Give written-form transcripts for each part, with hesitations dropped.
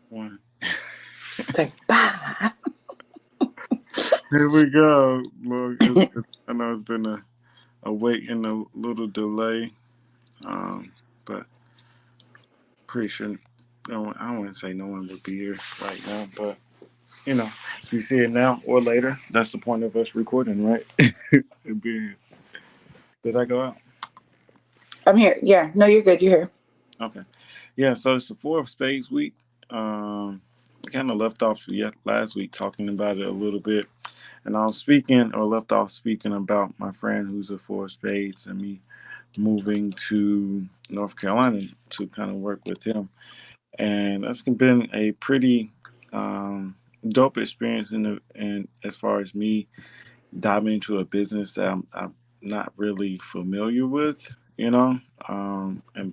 One. It's like, bah. Here we go. Look, I know it's been a wait and a little delay, but pretty sure no one, I wouldn't say no one would be here right now, but if you see it now or later, that's the point of us recording, right? It being, did I go out? I'm here. Yeah. No, you're good. You're here. Okay. Yeah, so it's the Four of Spades week. We kind of left off last week talking about it a little bit. And I was speaking or left off speaking about my friend who's a Four of Spades and me moving to North Carolina to kind of work with him. And that's been a pretty dope experience and as far as me diving into a business that I'm not really familiar with, and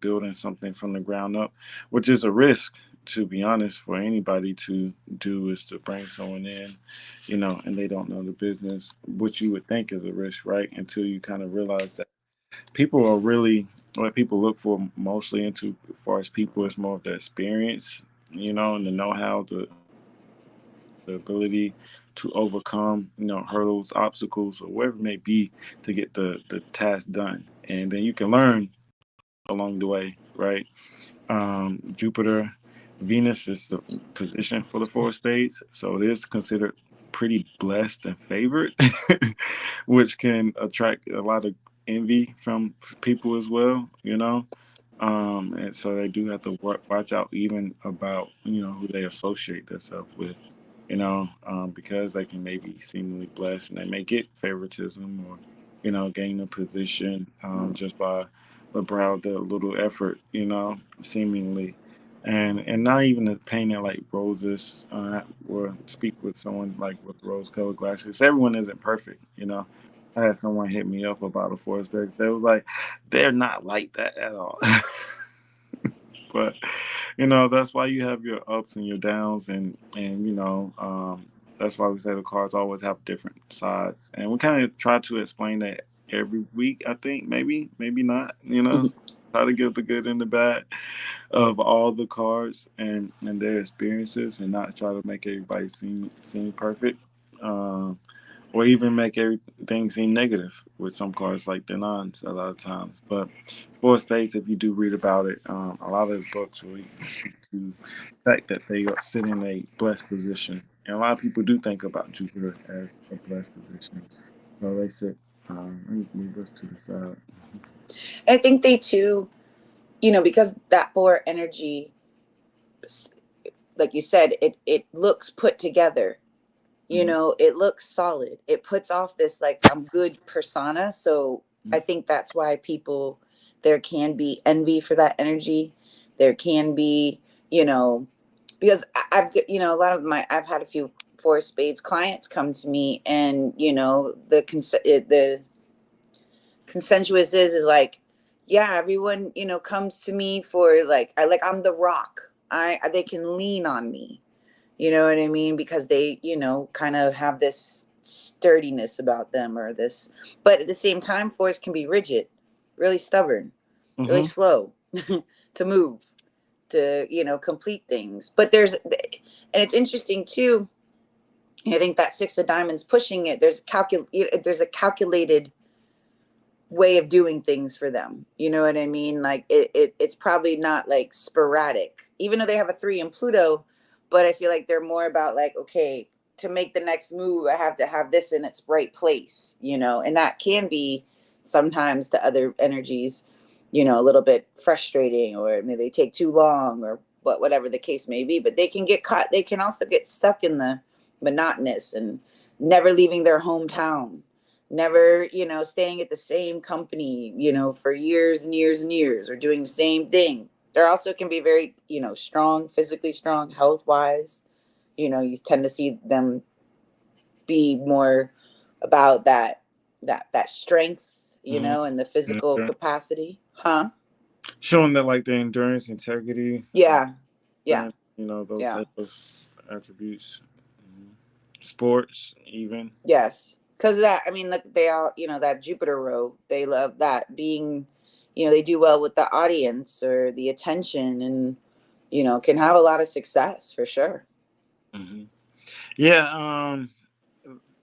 building something from the ground up, which is a risk, to be honest, for anybody to do is to bring someone in, and they don't know the business, which you would think is a risk, right? Until you kind of realize that people are really what people look for mostly into as far as people is more of the experience, and the know-how, the ability to overcome, hurdles, obstacles, or whatever it may be to get the task done. And then you can learn along the way, right? Jupiter, Venus is the position for the Four of Spades, so it is considered pretty blessed and favored, which can attract a lot of envy from people as well, and so they do have to watch out even about who they associate themselves with, because they can maybe seemingly blessed and they may get favoritism or gain a position just by about the little effort, seemingly, and not even to paint it like roses, or speak with someone like with rose-colored glasses. Everyone isn't perfect, I had someone hit me up about a forest berry. They was like, they're not like that at all. But that's why you have your ups and your downs, and that's why we say the cards always have different sides, and we kind of try to explain that every week. I think maybe not. Try to give the good and the bad of all the cards and their experiences, and not try to make everybody seem perfect. Or even make everything seem negative with some cards like the nines a lot of times. But for space, if you do read about it, a lot of the books really speak to the fact that they sit in a blessed position. And a lot of people do think about Jupiter as a blessed position. So they sit, let me move this to the side. I think they too, because that four energy, like you said, it looks put together. Mhm. It looks solid. It puts off this like I'm good persona. So I think that's why there can be envy for that energy. There can be, because I've a lot of I've had a few Four of Spades clients come to me, and the consensuous is like, yeah, everyone comes to me for I'm the rock. They can lean on me, you know what I mean, because they kind of have this sturdiness about them, or this, but at the same time fours can be rigid, really stubborn, really Mm-hmm. slow to move, to complete things. But and it's interesting too. I think that six of diamonds pushing it, there's a calculated way of doing things for them. You know what I mean? Like it's probably not like sporadic, even though they have a three in Pluto. But I feel like they're more about like, okay, to make the next move, I have to have this in its right place, and that can be sometimes to other energies, a little bit frustrating, or maybe they take too long, or whatever the case may be. But they can get caught. They can also get stuck in the monotonous and never leaving their hometown, never staying at the same company for years and years and years, or doing the same thing. There also can be very strong, physically strong, health wise. You tend to see them be more about that strength, Mm-hmm. and the physical Yeah. capacity. Huh? Showing that like the endurance, integrity, Yeah. Yeah. those Yeah. type of attributes. Mhm. Sports, even. Yes, because that, I mean, look, they all, that Jupiter row, they love that being, they do well with the audience or the attention, and can have a lot of success for sure. Hmm. Yeah.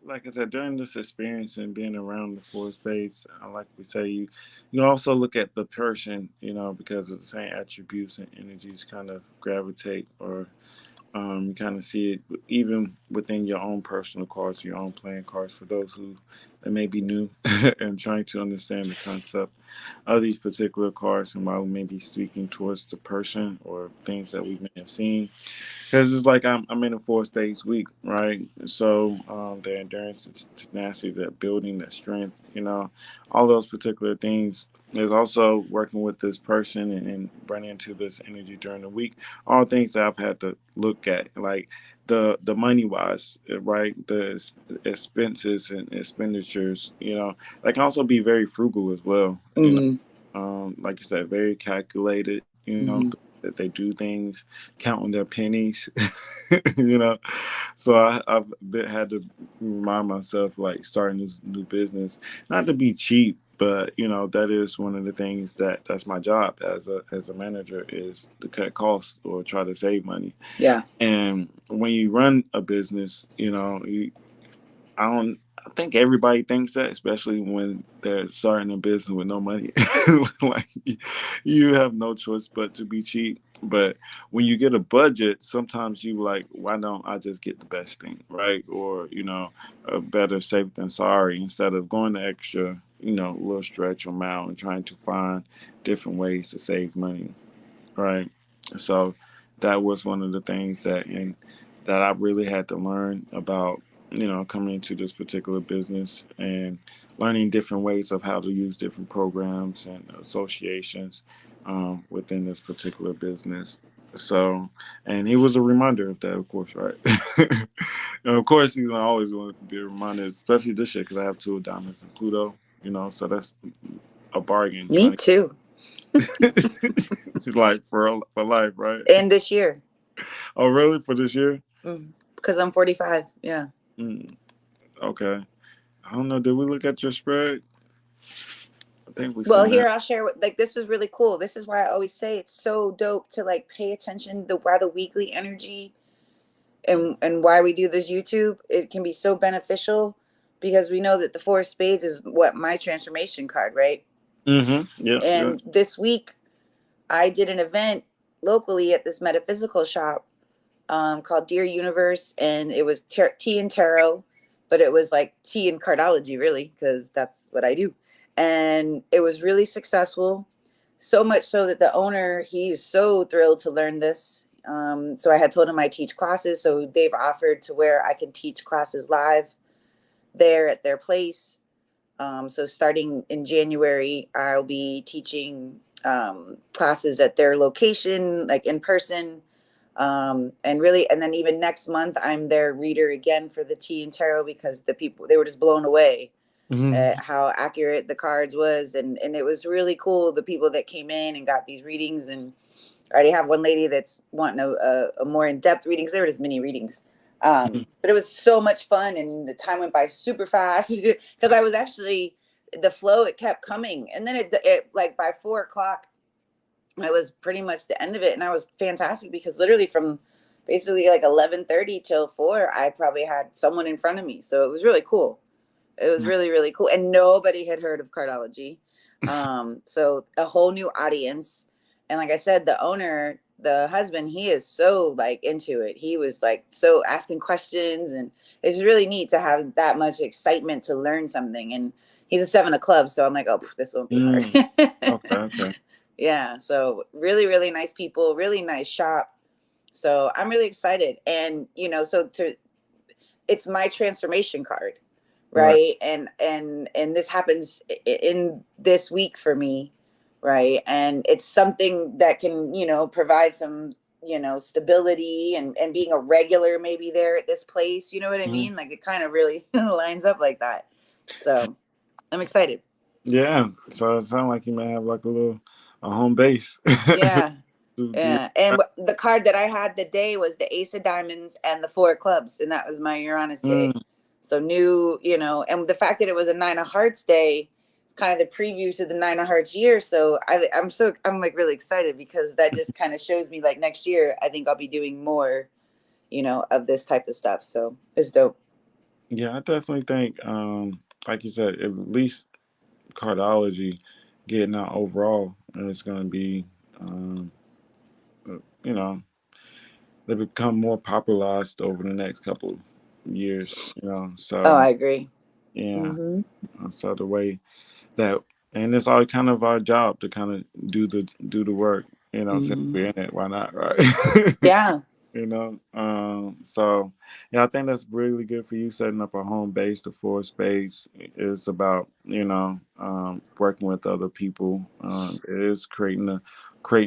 Like I said, during this experience and being around the four space, like we say, you also look at the person, because of the same attributes and energies kind of gravitate, or you kind of see it even within your own personal cards, your own playing cards. For those who that may be new and trying to understand the concept of these particular cards, and why we may be speaking towards the person or things that we may have seen, because it's like I'm in a four space week, right? So the endurance, the tenacity, that building, that strength, all those particular things. There's also working with this person and running into this energy during the week. All things that I've had to look at, like the money wise, right? The expenses and expenditures, that can also be very frugal as well. Hmm. Like you said, very calculated. Hmm. That they do things, counting their pennies. you know. So I've had to remind myself, like starting this new business, not to be cheap, but that is one of the things that's my job as a manager, is to cut costs or try to save money. Yeah. And when you run a business, I don't. I think everybody thinks that, especially when they're starting a business with no money. Like you have no choice but to be cheap. But when you get a budget, sometimes you like, why don't I just get the best thing, right? Or a better safe than sorry, instead of going the extra, little stretch or mile and trying to find different ways to save money, right? So that was one of the things that I really had to learn about, coming into this particular business, and learning different ways of how to use different programs and associations within this particular business. So, and he was a reminder of that, of course, right? And of course, I always want to be a reminder, especially this year, because I have two of diamonds and Pluto, so that's a bargain Me trying too. to like for life, right? And this year. Oh, really? For this year? Because I'm 45. Yeah. Mm, okay. I don't know. Did we look at your spread? I think we Well, seen here that. I'll share like this was really cool. This is why I always say it's so dope to like pay attention to why the weekly energy and why we do this YouTube. It can be so beneficial because we know that the four of spades is what my transformation card, right? Mm-hmm. Yep. Yep. And this week I did an event locally at this metaphysical shop called Dear Universe, and it was tea and tarot, but it was like tea and cardology, really, because that's what I do. And it was really successful, so much so that the owner, he's so thrilled to learn this. So I had told him I teach classes, so they've offered to where I can teach classes live there at their place. So starting in January, I'll be teaching classes at their location, like in person. And really, and then even next month, I'm their reader again for the tea and tarot, because the people, they were just blown away Mm-hmm. at how accurate the cards was. And it was really cool. The people that came in and got these readings, and I already have one lady that's wanting a more in-depth reading, because they were just mini readings. But it was so much fun, and the time went by super fast because I was actually, the flow, it kept coming. And then it like by 4 o'clock, I was pretty much the end of it. And I was fantastic because literally from basically like 11:30 till 4, I probably had someone in front of me. So it was really cool. It was really, really cool. And nobody had heard of Cardology. So a whole new audience. And like I said, the owner, the husband, he is so like into it. He was like so asking questions, and it's really neat to have that much excitement to learn something. And he's a 7 of clubs. So I'm like, oh, this won't be hard. Mm. Okay. Okay. Yeah. So really, really nice people, really nice shop. So I'm really excited. And, so it's my transformation card, Right. right? And this happens in this week for me, right? And it's something that can, provide some, stability, and being a regular maybe there at this place, you know what I Mm-hmm. mean? Like it kind of really lines up like that. So I'm excited. Yeah. So it sounds like you may have like a home base. Yeah. Do you? Yeah. And the card that I had the day was the Ace of Diamonds and the Four of Clubs. And that was my Uranus day. Mm. So new, and the fact that it was a Nine of Hearts day kind of the preview to the 9 of Hearts year. So I'm like really excited because that just kind of shows me like next year I think I'll be doing more, of this type of stuff. So it's dope. Yeah, I definitely think, like you said, at least Cardology getting out overall, and it's going to be, um, you know, they become more popularized over the next couple years. Oh, So I agree. yeah, Mm-hmm. so the way that, and it's all kind of our job to kind of do the work. Since Mm-hmm. we're in it, why not, right? Yeah. So yeah, I think that's really good for you setting up a home base. The four space is about working with other people. It is creating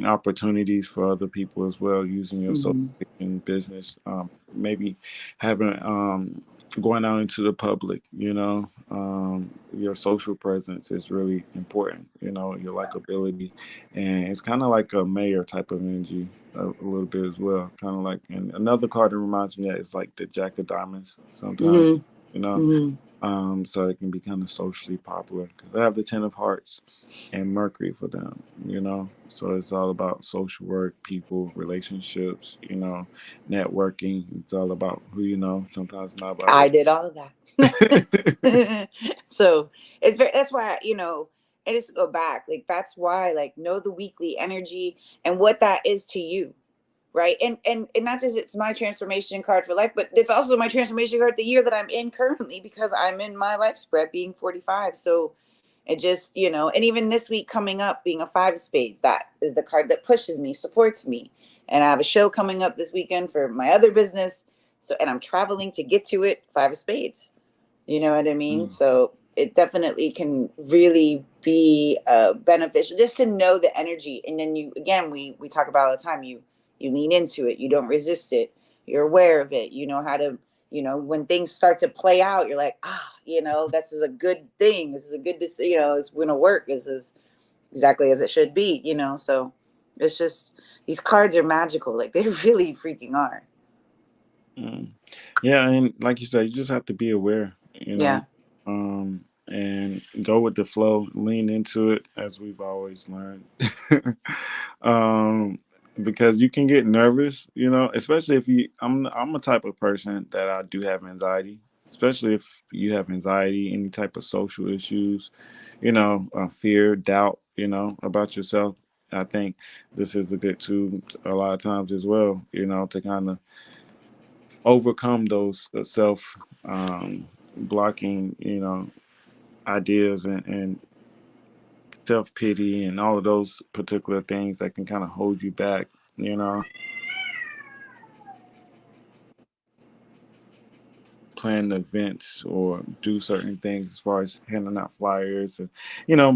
opportunities for other people as well, using your social Mm-hmm. in business. Maybe having going out into the public. Your social presence is really important. Your likability, and it's kind of like a mayor type of energy a little bit as well. Kind of like, and another card that reminds me of that is like the Jack of Diamonds sometimes, Mm-hmm. you know. Mm-hmm. So it can be kind of socially popular because they have the Ten of Hearts and Mercury for them. So it's all about social work, people, relationships, networking. It's all about who you know, sometimes not about I what. did all of that. So that's why, and just to go back, like that's why, like, know the weekly energy and what that is to you. Right. And not just it's my transformation card for life, but it's also my transformation card the year that I'm in currently because I'm in my life spread being 45. So it just, and even this week coming up being a 5 of Spades, that is the card that pushes me, supports me. And I have a show coming up this weekend for my other business. So, and I'm traveling to get to it, 5 of Spades. You know what I mean? Mm, So it definitely can really be beneficial just to know the energy. And then you, again, we talk about all the time, you lean into it, you don't resist it, you're aware of it, you know how to, when things start to play out, you're like, this is a good thing, this is a good, it's gonna work, this is exactly as it should be, so it's just, these cards are magical, like they really freaking are. mm. Yeah, and like you said, you just have to be aware, Yeah. and go with the flow, lean into it, as we've always learned. um, because you can get nervous, especially if you. I'm a type of person that I do have anxiety, especially if you have anxiety, any type of social issues, fear, doubt, about yourself. I think this is a good tool a lot of times as well, to kind of overcome those self blocking, ideas and self pity and all of those particular things that can kind of hold you back. You know, plan events or do certain things as far as handing out flyers and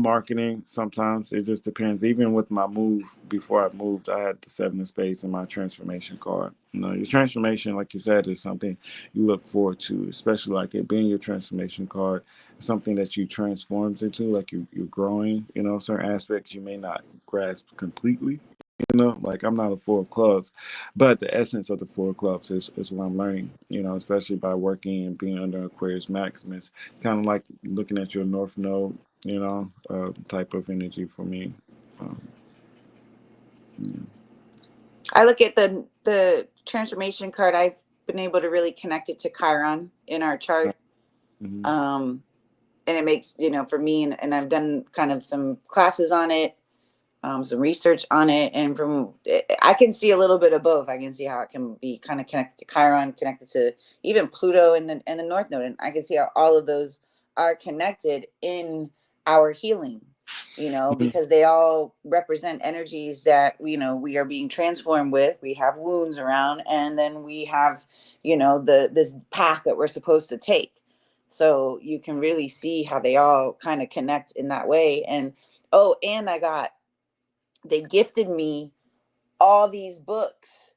marketing. Sometimes it just depends. Even with my move, before I moved, I had the 7 of Spades in my transformation card. Your transformation, like you said, is something you look forward to, especially like it being your transformation card. It's something that you transforms into, like you're growing. Certain aspects you may not grasp completely. Like I'm not a 4 of clubs, but the essence of the 4 of clubs is what I'm learning, especially by working and being under Aquarius Maximus. It's kind of like looking at your North Node, type of energy for me. Um, yeah. I look at the transformation card. I've been able to really connect it to Chiron in our chart, Mhm. um, and it makes for me, and I've done kind of some classes on it, some research on it, and from I can see a little bit of both. I can see how it can be kind of connected to Chiron, connected to even Pluto and the North Node, and I can see how all of those are connected in our healing. Mhm. Because they all represent energies that we are being transformed with. We have wounds around, and then we have the this path that we're supposed to take. So you can really see how they all kind of connect in that way. And oh, and they gifted me all these books,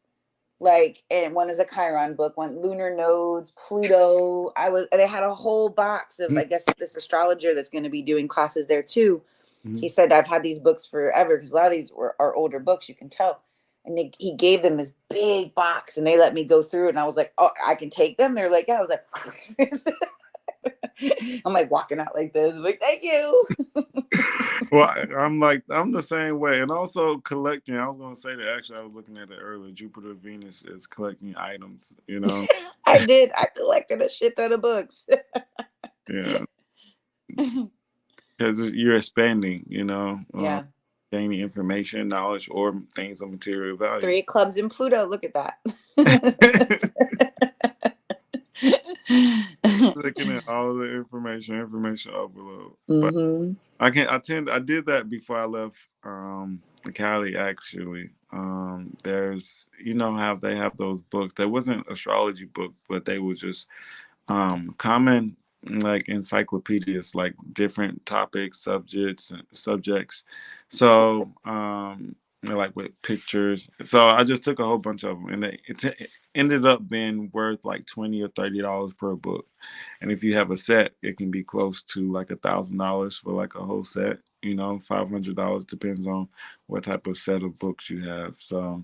like, and one is a Chiron book, one lunar nodes, Pluto. They had a whole box of, I guess, this astrologer that's going to be doing classes there too. He Mhm. said, I've had these books forever because a lot of these are older books, you can tell. And he gave them this big box and they let me go through it. And I was like, oh, I can take them. They're like, yeah. I was like, I'm like walking out like this. I'm like, thank you. Well, I'm the same way, and also collecting. I was gonna say that actually, I was looking at it earlier. Jupiter Venus is collecting items. You know, I did. I collected a shit ton of books. yeah, because you're expanding. You know, Yeah. gaining information, knowledge, or things of material value. 3 clubs in Pluto. Look at that. Looking at all the information overload. But Mm-hmm. I did that before I left Cali actually. There's how they have those books. There wasn't astrology book, but they was just common like encyclopedias, like different topics, subjects. So like with pictures. So I just took a whole bunch of them, and it ended up being worth like $20 or $30 per book. And if you have a set, it can be close to like $1,000 for like a whole set. $500 depends on what type of set of books you have. So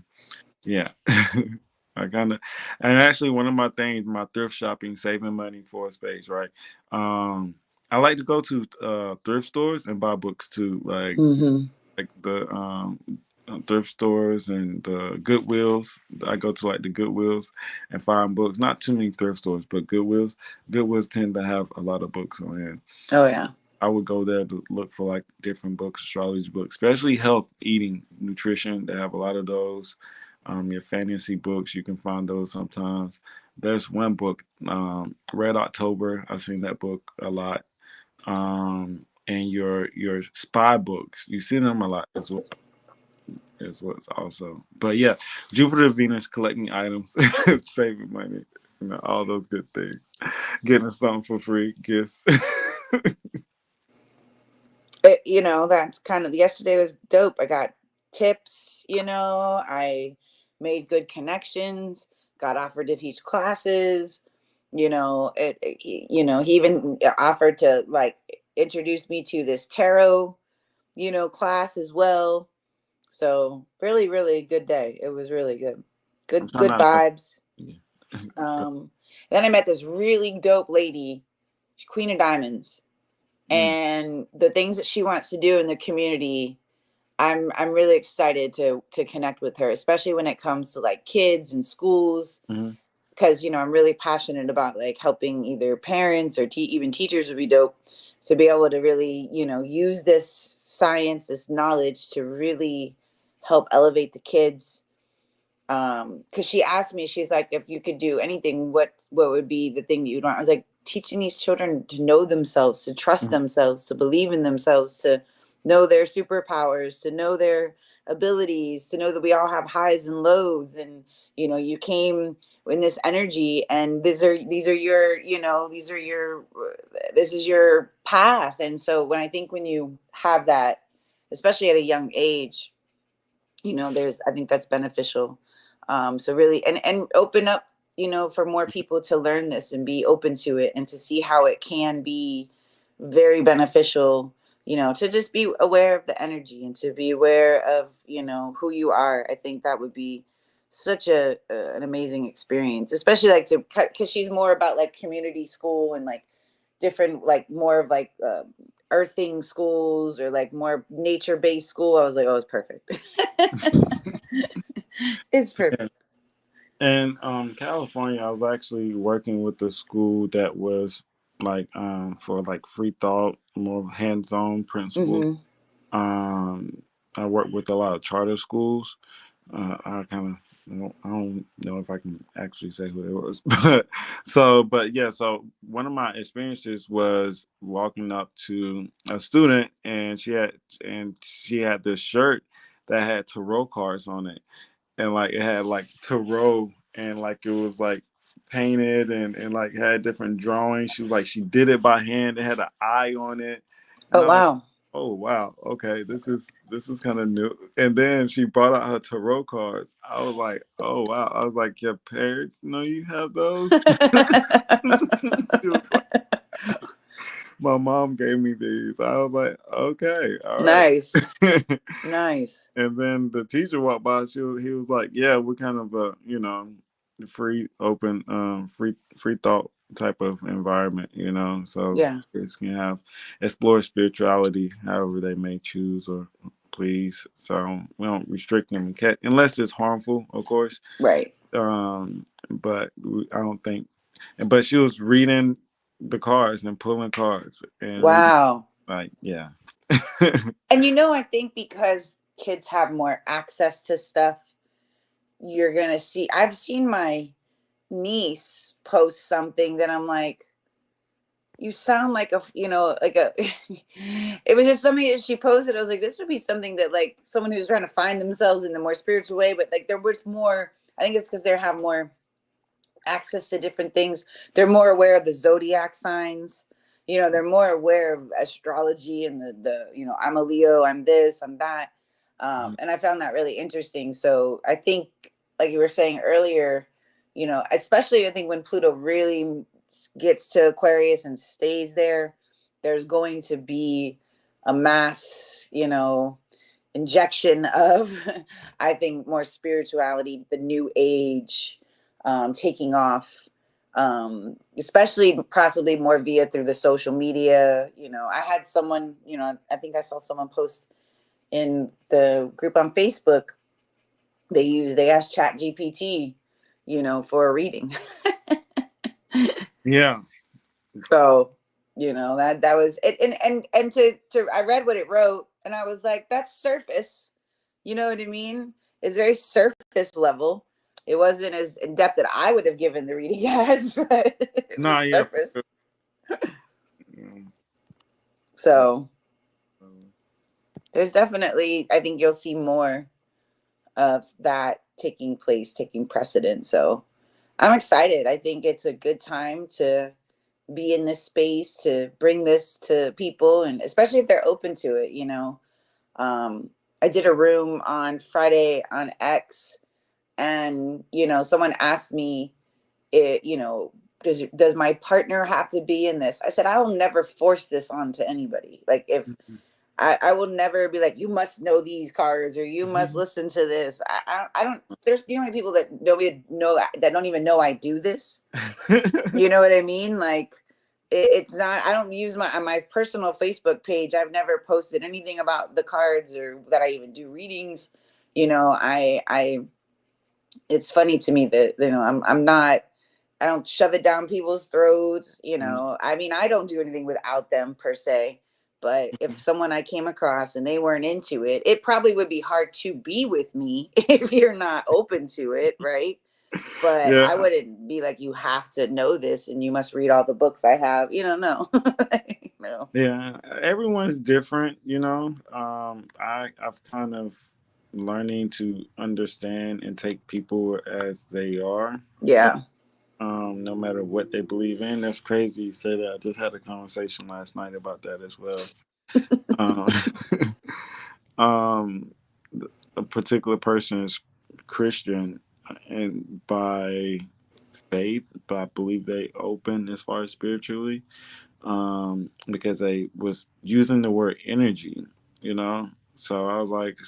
yeah. I kind of, and actually, one of my things, my thrift shopping, saving money for a space, right? I like to go to thrift stores and buy books too, Mm-hmm. like the thrift stores and the Goodwills. I go to like the Goodwills and find books. Not too many thrift stores, but Goodwills. Goodwills tend to have a lot of books on hand. Oh yeah. I would go there to look for like different books, astrology books, especially health, eating, nutrition. They have a lot of those. Your fantasy books, you can find those sometimes. There's one book, Red October. I've seen that book a lot. And your spy books, you see them a lot as well. As well as also, but yeah, Jupiter, Venus, collecting items, saving money, all those good things. Getting something for free, gifts. That's kind of yesterday was dope. I got tips, I made good connections, got offered to teach classes. He even offered to like introduce me to this tarot, class as well. So really, really good day. It was really good. I'm Good, trying good not to. vibes. Then I met this really dope lady, Queen of Diamonds, Mm, and the things that she wants to do in the community. I'm really excited to connect with her, especially when it comes to like kids and schools, mhm. because I'm really passionate about like helping either parents or even teachers would be dope to be able to really use this science, this knowledge to really help elevate the kids. Because she asked me, she's like, if you could do anything, what would be the thing that you'd want? I was like, teaching these children to know themselves, to trust Mhm. themselves, to believe in themselves, to know their superpowers, to know their abilities, to know that we all have highs and lows, and you came in this energy, and these are your this is your path. And so when you have that, especially at a young age, there's I think that's beneficial. So really, and open up, for more people to learn this and be open to it and to see how it can be very beneficial, to just be aware of the energy and to be aware of, who you are. I think that would be such an amazing experience, especially like to, because she's more about like community school and like different, like more of like earthing schools or like more nature based school. I was like, oh, it's perfect. It's Yeah. perfect. And California, I was actually working with a school that was like for like free thought, more hands-on principles. Mm-hmm. Um, I work with a lot of charter schools. I kind of I don't know if I can actually say who it was, but yeah. So one of my experiences was walking up to a student, and she had this shirt that had tarot cards on it, and like it had like tarot, and like it was like painted, and like had different drawings. She was like she did it by hand. It had an eye on it, and Oh I was, wow. oh wow, okay, this is kind of new. And then she brought out her tarot cards. I was like, oh wow. I was like, your parents know you have those? She was like, my mom gave me these. I was like, okay, all right. Nice. Nice. And then the teacher walked by. He was like, "Yeah, we're kind of free, open, free thought type of environment, you know, so Yeah. kids can have explore spirituality however they may choose or please. So we don't restrict them unless it's harmful, of course. Right. But I don't think. But she was reading the cards and pulling cards and reading, Wow. like, yeah. And I think because kids have more access to stuff, you're going to see. I've seen my niece post something that I'm like, you sound like like a, it was just something that she posted. I was like, this would be something that like someone who's trying to find themselves in the more spiritual way, but like there was more, I think it's because they have more access to different things. They're more aware of the zodiac signs. They're more aware of astrology and I'm a Leo, I'm this, I'm that. And I found that really interesting. So I think, like you were saying earlier, especially I think when Pluto really gets to Aquarius and stays there, there's going to be a mass, injection of, I think, more spirituality, the new age, taking off, especially possibly more via through the social media. I had someone, I think I saw someone post in the group on Facebook. They asked Chat GPT, for a reading. Yeah. So, that was it. And to I read what it wrote and I was like, that's surface. You know what I mean? It's very surface level. It wasn't as in depth that I would have given the reading as, but it Nah, was yeah. surface. Mm, So there's definitely, I think you'll see more of that taking place, taking precedent. So I'm excited. I think it's a good time to be in this space, to bring this to people, and especially if they're open to it. I did a room on Friday on X, and someone asked me, it does my partner have to be in this? I said, I will never force this onto anybody. Like, if I will never be like, you must know these cards or you must listen to this. I don't. There's people that nobody know that don't even know I do this. You know what I mean? Like, it's not. I don't use my on my personal Facebook page. I've never posted anything about the cards or that I even do readings. I. It's funny to me that I'm not. I don't shove it down people's throats. I mean, I don't do anything without them per se. But if someone I came across and they weren't into it, it probably would be hard to be with me if you're not open to it, right? But I Yeah. wouldn't be like, you have to know this and you must read all the books I have. No. No. Yeah, everyone's different, you know. I've kind of learning to understand and take people as they are, Yeah. no matter what they believe in. That's crazy you say that. I just had a conversation last night about that as well. Um, um, a particular person is Christian, and by faith, but I believe they open as far as spiritually, because they was using the word energy, you know. So I was like,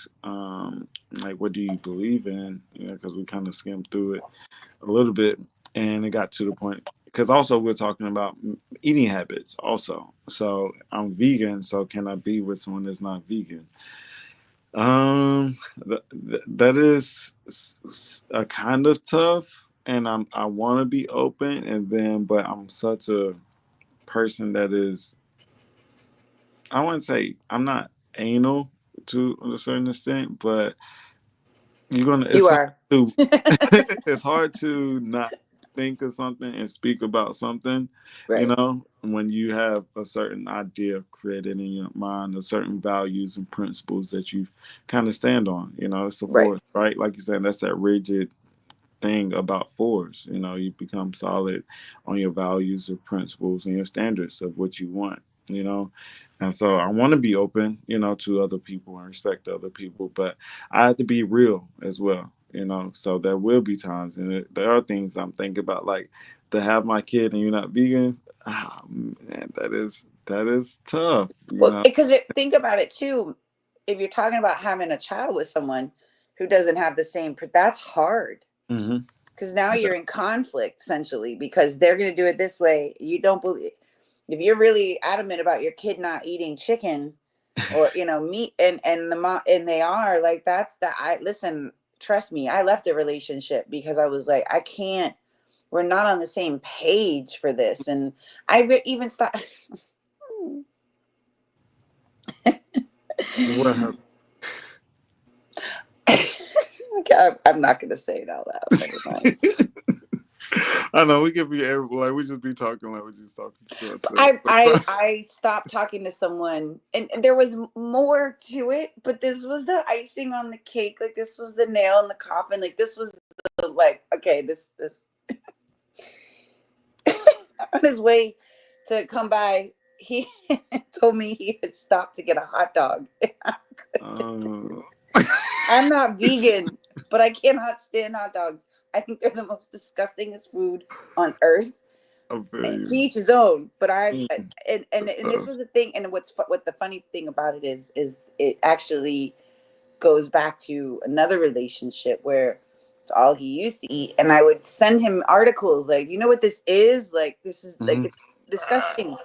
what do you believe in? Because we kind of skimmed through it a little bit, and it got to the point. Because also we're talking about eating habits, also. So I'm vegan, so can I be with someone that's not vegan? That is a kind of tough, and I want to be open, and then but I'm such a person that is, I wouldn't say I'm not anal to a certain extent, but You it's hard are. to it's hard to not think of something and speak about something, Right. when you have a certain idea created in your mind, or certain values and principles that you kind of stand on. It's a Right. force, right? Like you said, that's that rigid thing about force. You become solid on your values or principles and your standards of what you want. You know, and so I want to be open, to other people and respect other people, but I have to be real as well. So there will be times, and there are things I'm thinking about, like to have my kid and you're not vegan. Ah, man, that is tough. Well, because think about it too. If you're talking about having a child with someone who doesn't have the same, that's hard. Hmm. Because now you're in conflict essentially, because they're going to do it this way. You don't believe, if you're really adamant about your kid not eating chicken or meat, and the mom, and they are like, that's that. I listen, trust me, I left the relationship because I was like, I can't, we're not on the same page for this. And even stopped. What happened? I'm not going to say it out loud. Never mind. I know we could be like we just be talking like we just talking to ourselves. I stopped talking to someone, and there was more to it, but this was the icing on the cake. Like, this was the nail in the coffin. Like, this was like, okay, this on his way to come by, he told me he had stopped to get a hot dog. I'm not vegan, but I cannot stand hot dogs. I think they're the most disgustingest food on earth. To each his own. But and this was the thing. And what the funny thing about it is it actually goes back to another relationship where it's all he used to eat, and I would send him articles like, you know what this is? Like, this is like, it's disgusting.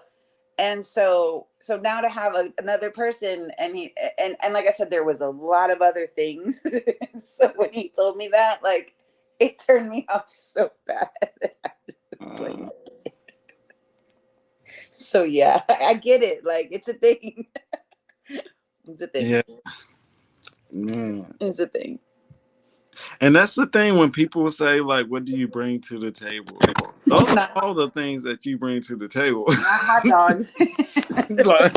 And so now to have another person, and he and like I said, there was a lot of other things. So when he told me that, like, it turned me off so bad. So yeah, I get it. Like, it's a thing. It's a thing. Yeah, man. It's a thing. And that's the thing when people say, like, what do you bring to the table? Those are all the things that you bring to the table. Not hot dogs. Like,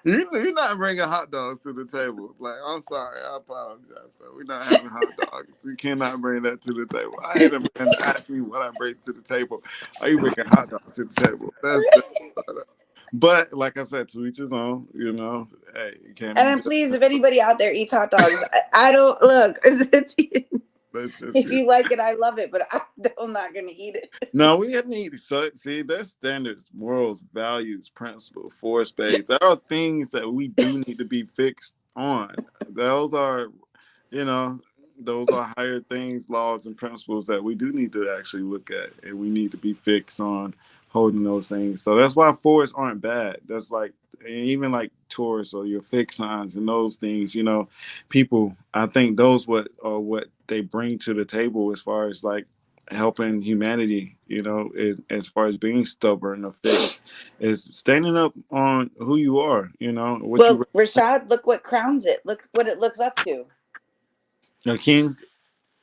you're not bringing hot dogs to the table. Like, I'm sorry, I apologize, but we're not having hot dogs. You cannot bring that to the table. I had a man ask me what I bring to the table. Are you bringing hot dogs to the table? But like I said, to each his own. Hey, you can't. And then please, if anybody out there eats hot dogs, I don't look. If you like it, I love it, but I'm not gonna eat it. No, we have need. So see, there's standards, morals, values, principles, for spades. There are things that we do need to be fixed on. Those are, those are higher things, laws, and principles that we do need to actually look at, and we need to be fixed on holding those things. So that's why fours aren't bad. That's like, and even like Taurus or your fixed signs and those things, people, I think those what they bring to the table as far as like helping humanity, as far as being stubborn or fixed, is standing up on who you are, Well, Rashad, look what crowns it. Look what it looks up to. A king.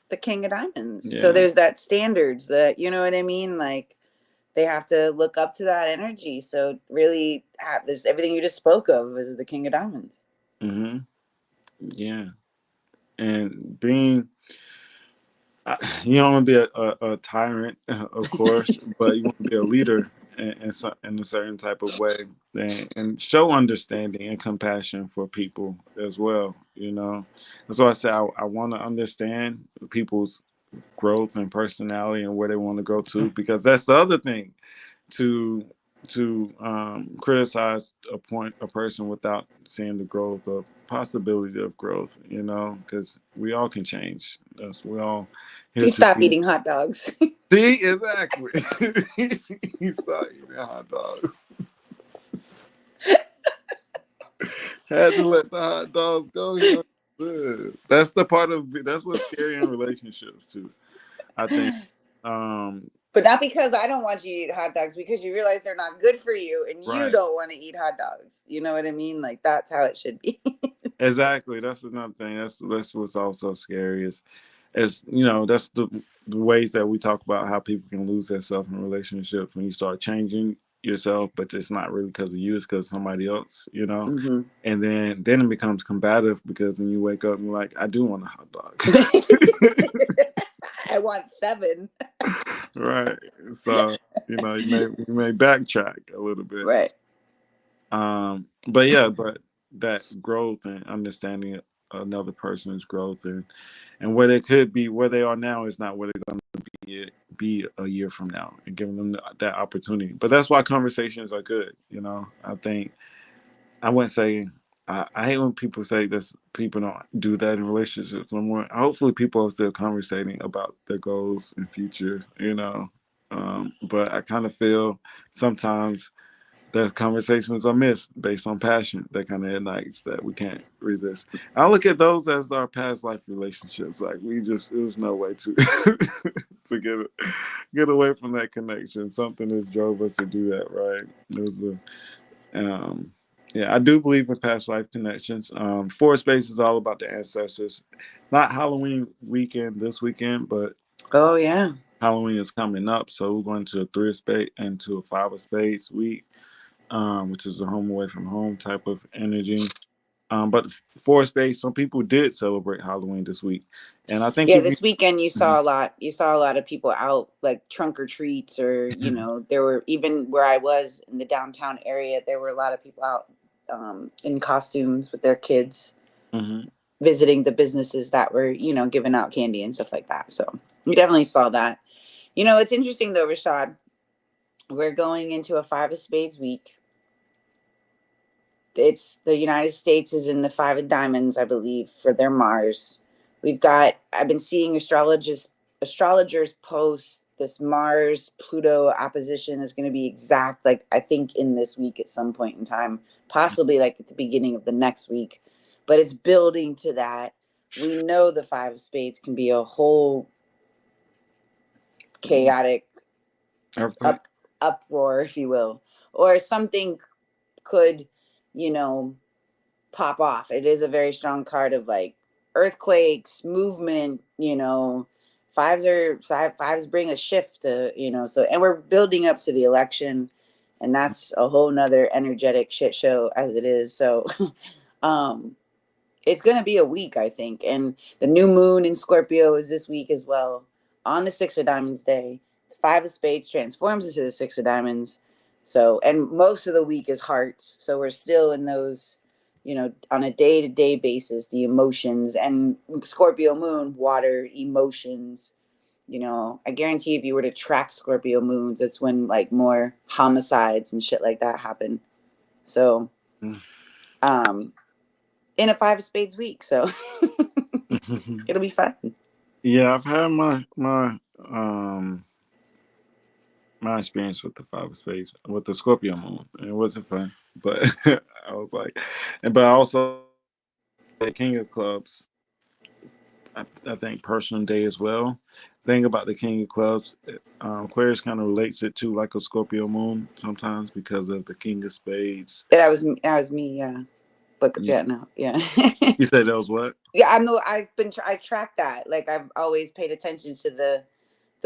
The King of Diamonds. Yeah. So there's that standards that, you know what I mean? Like, they have to look up to that energy. So really, there's everything you just spoke of is the King of Diamonds. Mm-hmm. Yeah. And being, you don't want to be a tyrant, of course, but you want to be a leader in a certain type of way, and show understanding and compassion for people as well. That's why I say I want to understand people's growth and personality and where they want to go to, because that's the other thing, to criticize a person without seeing the growth or possibility of growth, because we all can change. We all You stop eating hot dogs. See, exactly. He stopped eating hot dogs. Had to let the hot dogs go. That's the part of that's what's scary in relationships too, I think. But not because I don't want you to eat hot dogs, because you realize they're not good for you, and you don't want to eat hot dogs. You know what I mean? Like, that's how it should be. Exactly. That's another thing. That's what's also scary is that's the ways that we talk about how people can lose themselves in relationships when you start changing yourself, but it's not really because of you, it's because of somebody else, Mm-hmm. And then it becomes combative, because when you wake up and you're like, I do want a hot dog. I want 7. Right. So, you may backtrack a little bit. Right. But yeah, but that growth and understanding another person's growth and where they could be, where they are now is not where they're going to be a year from now, and giving them that opportunity. But that's why conversations are good. I think I wouldn't say I hate when people say this. People don't do that in relationships no more. Hopefully, people are still conversating about their goals and future. But I kind of feel sometimes the conversations are missed based on passion that kind of ignites that we can't resist. I look at those as our past life relationships. Like there's no way to to get away from that connection. Something that drove us to do that, right? It was a um, yeah, I do believe in past life connections. Four Space is all about the ancestors. Not Halloween weekend this weekend, but Oh yeah. Halloween is coming up, so we're going to a three of spades and to a five of spades week, which is a home away from home type of energy. But four of spades, some people did celebrate Halloween this week, and I think Yeah, if you this weekend you saw a lot. You saw a lot of people out, like trunk or treats, or there were, even where I was in the downtown area, there were a lot of people out in costumes with their kids, Mhm. visiting the businesses that were, giving out candy and stuff like that. So we definitely saw that. It's interesting though, Rashad. We're going into a five of spades week. It's the United States is in the five of diamonds, I believe, for their Mars. I've been seeing astrologers post this Mars Pluto opposition is going to be exact, like I think in this week at some point in time, possibly like at the beginning of the next week, but it's building to that. We know the five of spades can be a whole chaotic Earthquake. up uproar, if you will, or something could, you know, pop off. It is a very strong card of like earthquakes, movement, fives bring a shift to, so, and we're building up to the election, and that's a whole nother energetic shit show as it is. So um it's going to be a week, I think. And the new moon in Scorpio is this week as well, on the Six of Diamonds day. The Five of Spades transforms into the Six of Diamonds. So, and most of the week is hearts. So we're still in those, on a day to day basis, the emotions and Scorpio moon, water, emotions. I guarantee if you were to track Scorpio moons, it's when like more homicides and shit like that happen. So, um, in a Five of Spades week. So it'll be fun. Yeah, I've had um my experience with the five of spades with the Scorpio moon. It wasn't fun, but I was like, but also the King of Clubs. I think personal day as well. Thing about the King of Clubs, Aquarius kind of relates it to like a Scorpio moon sometimes because of the King of Spades. That was me, yeah. But Yeah, yeah, no, yeah. you said that was what? Yeah, I track that. Like I've always paid attention to the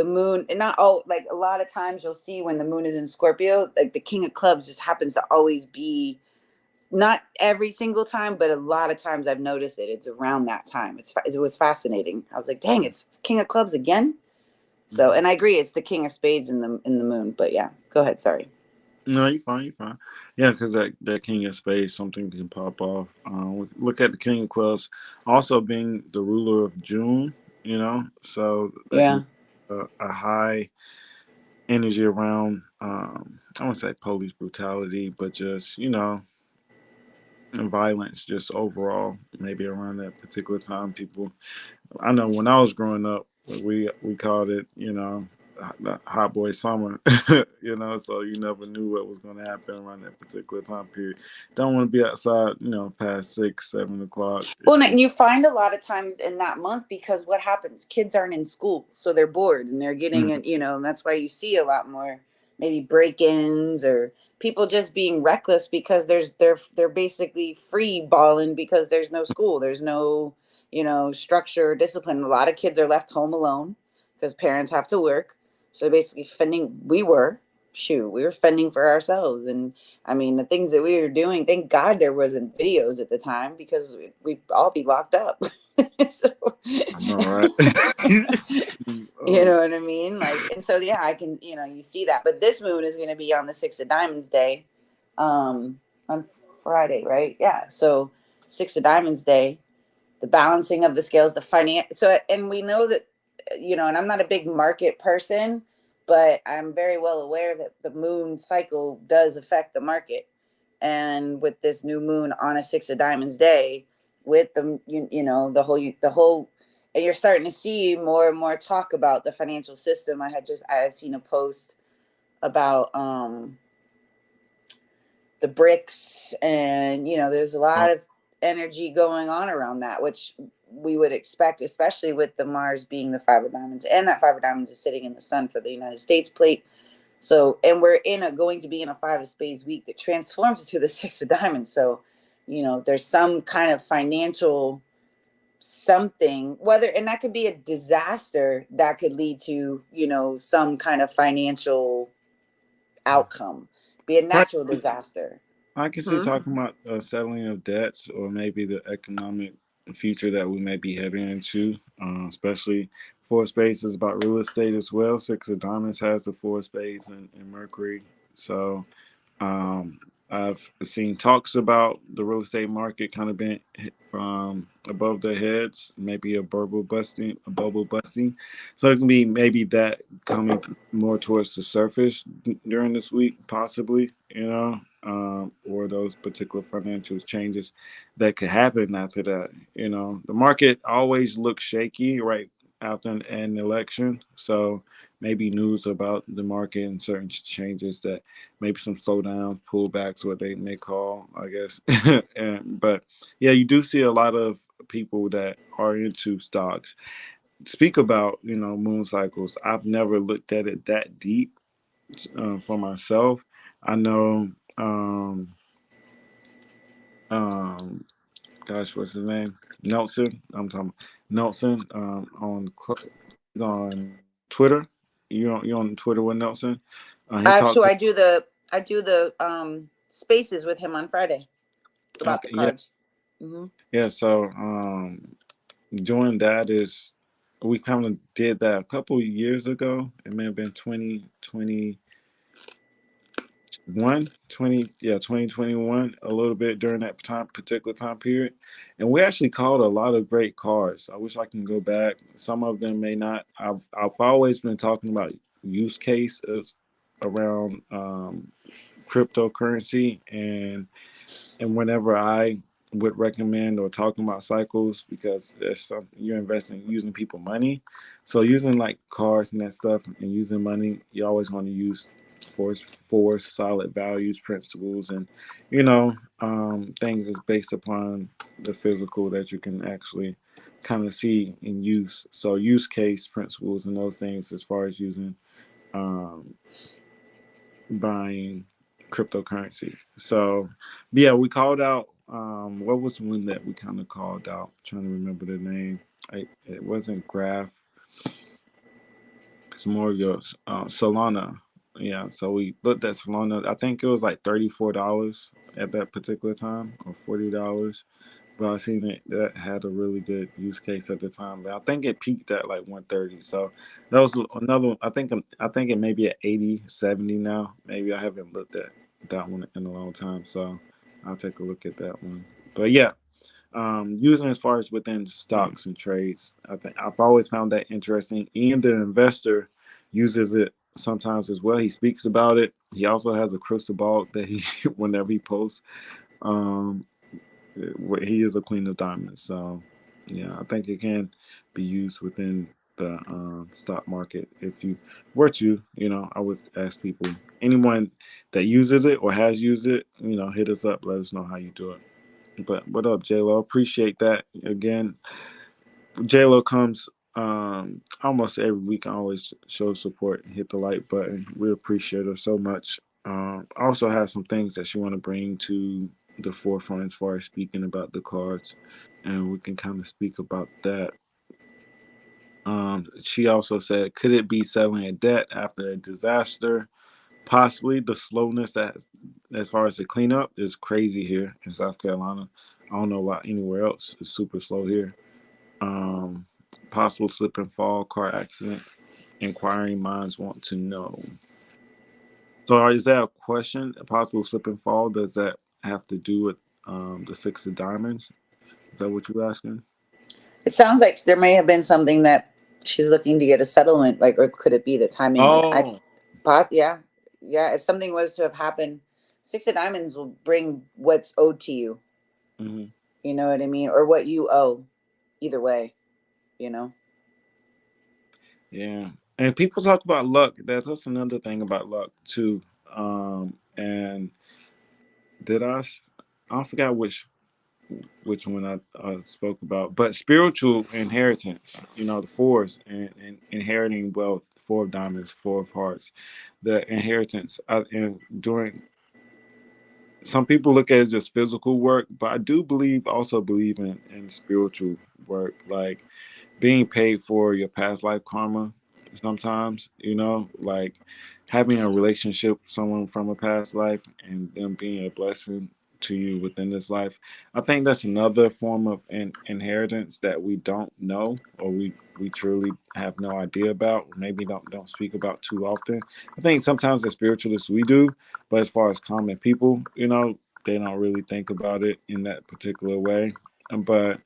moon, and not all, like a lot of times you'll see when the moon is in Scorpio, like the King of Clubs just happens to always be, not every single time, but a lot of times I've noticed it. It's around that time. It was fascinating. I was like, dang, it's King of Clubs again. So, Mhm. and I agree, it's the King of Spades in the moon. But yeah, go ahead. Sorry. No, you're fine. You're fine. Yeah, because that King of Spades, something can pop off. Look at the King of Clubs, also being the ruler of June. So that can Yeah. be a high energy around. I won't say police brutality, but just and violence, just overall. Maybe around that particular time, people. I know when I was growing up, we called it, the hot boy summer, so you never knew what was going to happen around that particular time period. Don't want to be outside, past 6, 7 o'clock. Well, and you find a lot of times in that month, because what happens? Kids aren't in school, so they're bored and they're getting it, and that's why you see a lot more maybe break-ins or people just being reckless because they're basically free balling because there's no school, there's no, structure or discipline. A lot of kids are left home alone because parents have to work. So basically fending, we were fending for ourselves. And I mean, the things that we were doing, thank God there wasn't videos at the time because we'd all be locked up. So, I know, right? you Oh, know what I mean? Like, and so, yeah, I can, you see that. But this moon is going to be on the Six of Diamonds day, on Friday, right? Yeah. So, Six of Diamonds day, the balancing of the scales, the finance. So, and we know that, and I'm not a big market person, but I'm very well aware that the moon cycle does affect the market. and with this new moon on a Six of Diamonds day, with the whole, and you're starting to see more and more talk about the financial system. I had seen a post about the bricks, and there's a lot of energy going on around that, which we would expect, especially with the Mars being the Five of Diamonds, and that Five of Diamonds is sitting in the Sun for the United States plate. So, and we're going to be in a Five of Spades week that transforms into the Six of Diamonds. So, there's some kind of financial something, and that could be a disaster that could lead to, some kind of financial outcome, be a Right. natural disaster. I can see talking about settling of debts or maybe the economic future that we may be heading into, especially four spades is about real estate as well. Six of diamonds has the four spades and Mercury. So um, I've seen talks about the real estate market kind of being above their heads, maybe a bubble busting. So it can be maybe that coming more towards the surface during this week, possibly, or those particular financial changes that could happen after that. The market always looks shaky right after an election. So maybe news about the market and certain changes that maybe some slowdowns, pullbacks, what they may call, I guess. But yeah, you do see a lot of people that are into stocks speak about moon cycles. I've never looked at it that deep for myself. I know, um, gosh, what's his name? Nelson. I'm talking Nelson he's on Twitter. You on Twitter with Nelson? He talks. Actually, I do the spaces with him on Friday about the Okay, yeah, cards. Hmm. yeah. So doing that is we kind of did that a couple of years ago. It may have been 2021, a little bit during that particular time period. And we actually called a lot of great cards. I wish I can go back. Some of them may not. I've always been talking about use cases around cryptocurrency, and whenever I would recommend or talking about cycles, because there's some you're investing using people money, so using like cars and that stuff and using money, you always want to use four solid values, principles, and things is based upon the physical that you can actually kind of see and use. So use case principles and those things as far as using um, buying cryptocurrency. So, yeah, we called out. What was one that we kind of called out? Trying to remember the name. It wasn't Graph. It's more of your Solana. Yeah. So we looked at Solana. I think it was like $34 at that particular time, or $40. But I seen it that had a really good use case at the time. But I think it peaked at like 130. So that was another one. I think it may be at 80, 70 now. Maybe I haven't looked at that one in a long time. So I'll take a look at that one. But yeah, using as far as within stocks and trades, I think I've always found that interesting. Ian, the investor, uses it sometimes as well. He speaks about it. He also has a crystal ball that he whenever he posts. Um, he is a queen of diamonds. So, yeah, I think it can be used within the stock market. If you were to, I would ask people, anyone that uses it or has used it, hit us up. Let us know how you do it. But what up, J Lo? Appreciate that again. J Lo comes almost every week. I always show support and hit the like button. We appreciate her so much. Also has some things that she want to bring to the forefront as far as speaking about the cards, and we can kind of speak about that. She also said, could it be settling a debt after a disaster? Possibly. The slowness that, as far as the cleanup, is crazy here in South Carolina. I don't know about anywhere else. It's super slow here. Um, Possible slip and fall, car accident. Inquiring minds want to know. So, is that a question? A possible slip and fall? Does that have to do with the Six of Diamonds? Is that what you're asking? It sounds like there may have been something that she's looking to get a settlement, like, or could it be the timing? Oh, Yeah, yeah. If something was to have happened, Six of Diamonds will bring what's owed to you. Mm-hmm. You know what I mean? Or what you owe. Either way, you know? Yeah, and people talk about luck. That's another thing about luck too. And did I forgot which one I spoke about, but spiritual inheritance. You know, the fours and inheriting wealth. Four of diamonds, four of hearts. The inheritance, and during some people look at it as just physical work, but I do also believe in spiritual work, like being paid for your past life karma. Sometimes, like having a relationship with someone from a past life and them being a blessing to you within this life. I think that's another form of inheritance that we don't know, or we truly have no idea about, or maybe don't speak about too often. I think sometimes as spiritualists we do, but as far as common people, they don't really think about it in that particular way. But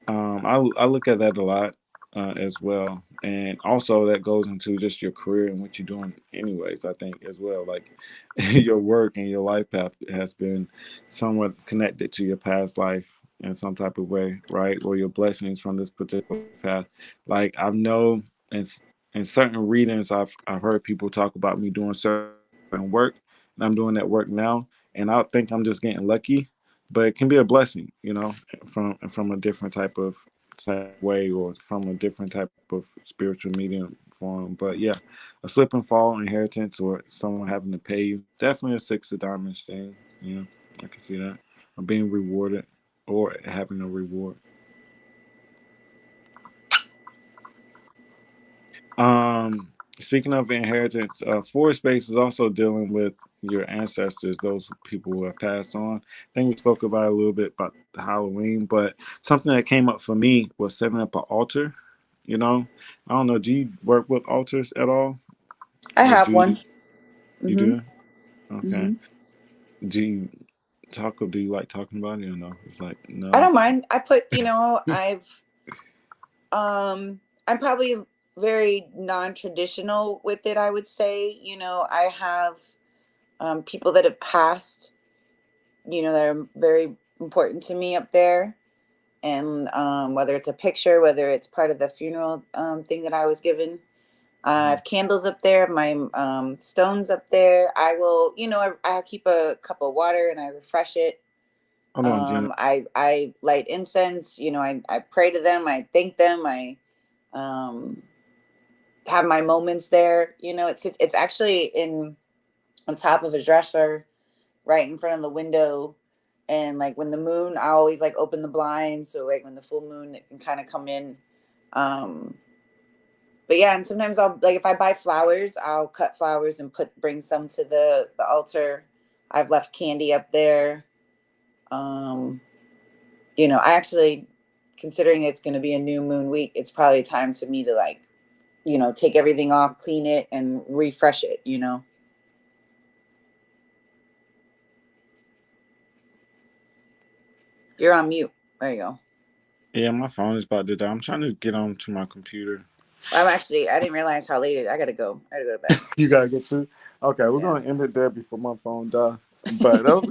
I look at that a lot as well, and also that goes into just your career and what you're doing, anyways. I think as well, like your work and your life path has been somewhat connected to your past life in some type of way, right? Or your blessings from this particular life path. Like I know in certain readings, I've heard people talk about me doing certain work, and I'm doing that work now, and I think I'm just getting lucky, but it can be a blessing, from a different type of way, or from a different type of spiritual medium form. But yeah, a slip and fall inheritance, or someone having to pay you, definitely a six of diamonds thing. Yeah, I can see that, or being rewarded, or having a reward. Speaking of inheritance, Forest Space is also dealing with your ancestors, those people who have passed on. I think we spoke about it a little bit about the Halloween, but something that came up for me was setting up an altar. I don't know. Do you work with altars at all? I Like, have do you? one. You Mm-hmm. do? Okay. Mm-hmm. Do you talk? Or do you like talking about it? Or no? It's like I no. don't mind. I put, I'm probably very non-traditional with it, I would say. I have people that have passed, that are very important to me up there. And whether it's a picture, whether it's part of the funeral thing that I was given, I Mhm. have candles up there, my stones up there. I will, I keep a cup of water and I refresh it. Hold on, Gina. I light incense. I pray to them. I thank them. I um, have my moments there. It's actually in on top of a dresser, right in front of the window. And like when the moon, I always like open the blinds so like when the full moon, it can kind of come in. Um, but yeah, and sometimes I'll like if I buy flowers, I'll cut flowers and bring some to the altar. I've left candy up there. Um, I actually, considering it's going to be a new moon week, it's probably time to me to like, take everything off, clean it, and refresh it. You're on mute. There you go. Yeah, my phone is about to die. I'm trying to get onto my computer. I didn't realize how late it is. I gotta go. I gotta go to bed. You gotta go too. Okay, we're Yeah. gonna end it there before my phone die. But that was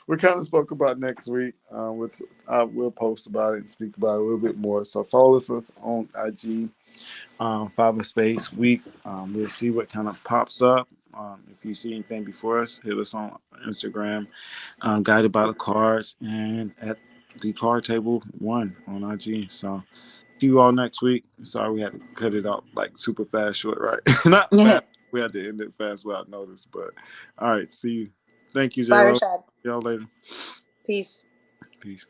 we kind of spoke about next week. Which I will post about it and speak about it a little bit more. So follow us on IG, Five of Space Week. We'll see what kind of pops up. If you see anything before us, hit us on Instagram, Guided by the Cards, and at the Card Table One on IG. So see you all next week. Sorry we had to cut it out like super fast, short, right? Not fast. We had to end it fast without notice. But all right, see you. Thank you, J Bye, Lo. Rashad. Y'all later. Peace. Peace.